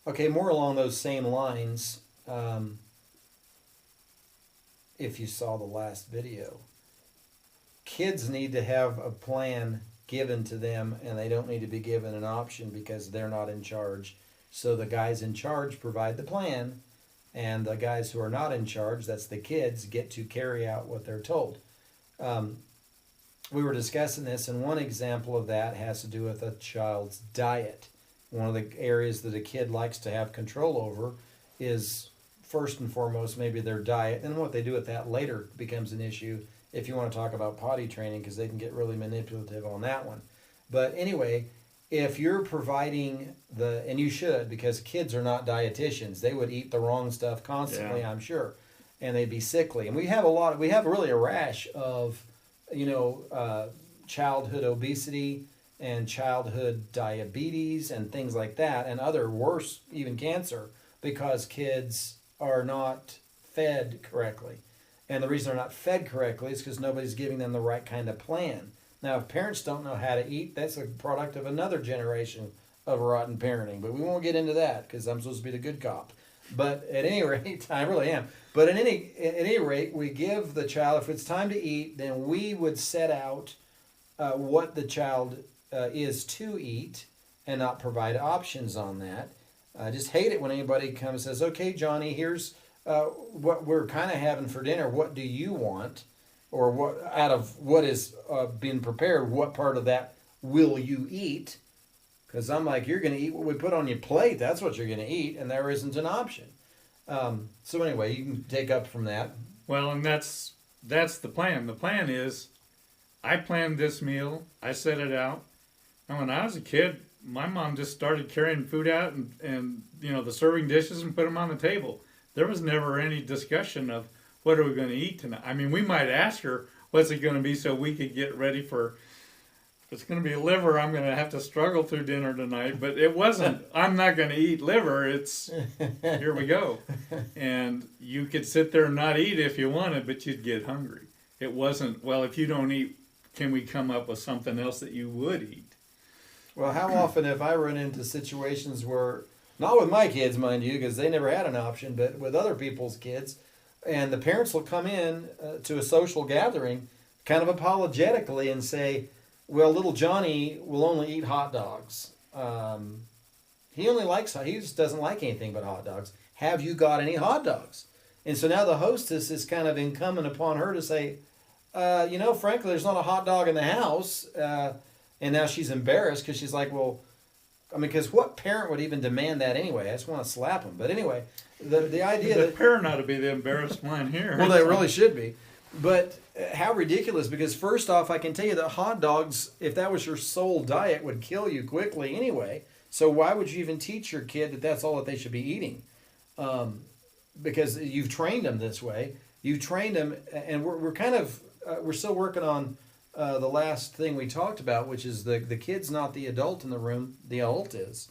Okay, more along those same lines. Um, if you saw the last video, kids need to have a plan given to them, and they don't need to be given an option because they're not in charge. So the guys in charge provide the plan, and the guys who are not in charge, that's the kids, get to carry out what they're told. Um, we were discussing this, and one example of that has to do with a child's diet. One of the areas that a kid likes to have control over is first and foremost maybe their diet, and what they do with that later becomes an issue if you want to talk about potty training, because they can get really manipulative on that one. But anyway, if you're providing and you should, because kids are not dietitians, they would eat the wrong stuff constantly, Yeah. I'm sure, and they'd be sickly. And we have really a rash of, childhood obesity and childhood diabetes and things like that, and other worse, even cancer, because kids are not fed correctly. And the reason they're not fed correctly is because nobody's giving them the right kind of plan. Now, if parents don't know how to eat, that's a product of another generation of rotten parenting. But we won't get into that because I'm supposed to be the good cop. But at any rate, I really am. But at any rate, we give the child, if it's time to eat, then we would set out what the child is to eat and not provide options on that. I just hate it when anybody comes and says, okay, Johnny, here's what we're kind of having for dinner. What do you want? Or what out of what is being prepared, what part of that will you eat? Because I'm like, you're going to eat what we put on your plate. That's what you're going to eat, and there isn't an option. So anyway, you can take up from that. Well, and that's the plan. The plan is, I planned this meal. I set it out. And when I was a kid, my mom just started carrying food out and the serving dishes and put them on the table. There was never any discussion of what are we going to eat tonight. I mean, we might ask her what's it going to be so we could get ready for. If it's going to be liver, I'm going to have to struggle through dinner tonight. But it wasn't. I'm not going to eat liver. It's here we go. And you could sit there and not eat if you wanted, but you'd get hungry. It wasn't, well, if you don't eat, can we come up with something else that you would eat? Well, how often have I run into situations where, not with my kids, mind you, because they never had an option, but with other people's kids, and the parents will come in to a social gathering kind of apologetically and say, well, little Johnny will only eat hot dogs. He just doesn't like anything but hot dogs. Have you got any hot dogs? And so now the hostess is kind of incumbent upon her to say, frankly, there's not a hot dog in the house. And now she's embarrassed because she's like, well, I mean, because what parent would even demand that anyway? I just want to slap them. But anyway, the idea The that parent ought to be the embarrassed one here. well, they really should be. But how ridiculous, because first off, I can tell you that hot dogs, if that was your sole diet, would kill you quickly anyway. So why would you even teach your kid that that's all that they should be eating? Because you've trained them this way. You've trained them, and we're still working on the last thing we talked about, which is the kid's not the adult in the room, the adult is.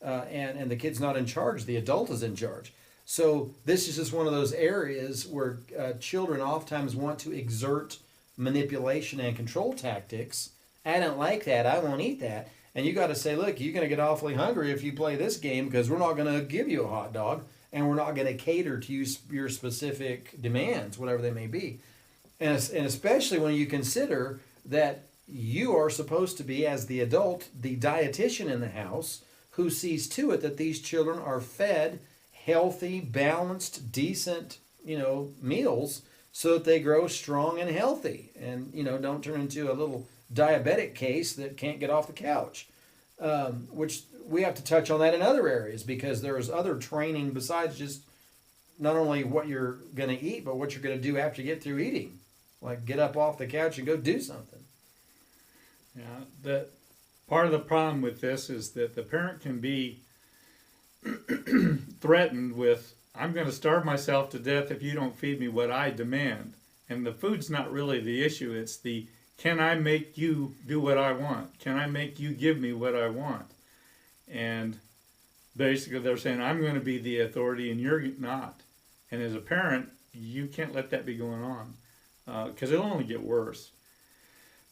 And the kid's not in charge, the adult is in charge. So this is just one of those areas where children oftentimes want to exert manipulation and control tactics. I don't like that, I won't eat that. And you got to say, look, you're going to get awfully hungry if you play this game, because we're not going to give you a hot dog, and we're not going to cater to your specific demands, whatever they may be. And especially when you consider that you are supposed to be, as the adult, the dietitian in the house, who sees to it that these children are fed healthy, balanced, decent, meals, so that they grow strong and healthy, and don't turn into a little diabetic case that can't get off the couch. Which we have to touch on that in other areas, because there is other training besides just not only what you're going to eat, but what you're going to do after you get through eating. Like get up off the couch and go do something. Yeah, that part of the problem with this is that the parent can be threatened with, I'm going to starve myself to death if you don't feed me what I demand. And the food's not really the issue. It's the, can I make you do what I want? Can I make you give me what I want? And basically they're saying, I'm going to be the authority and you're not. And as a parent, you can't let that be going on, because it'll only get worse.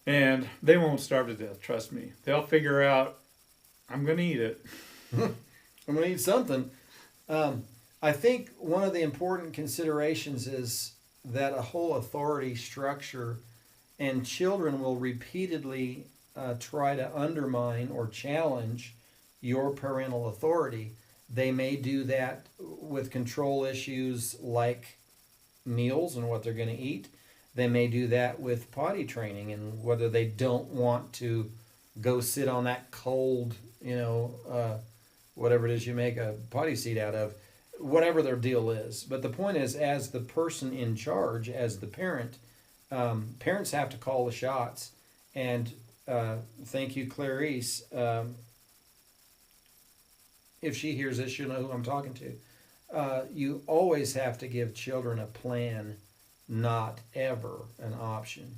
And they won't starve to death, trust me. They'll figure out, I'm going to eat it. I'm going to eat something. I think one of the important considerations is that a whole authority structure, and children will repeatedly try to undermine or challenge your parental authority. They may do that with control issues like meals and what they're going to eat. They may do that with potty training and whether they don't want to go sit on that cold, whatever it is you make a potty seat out of, whatever their deal is. But the point is, as the person in charge, as the parent, parents have to call the shots. And thank you, Clarice. If she hears this, she'll know who I'm talking to. You always have to give children a plan, not ever an option.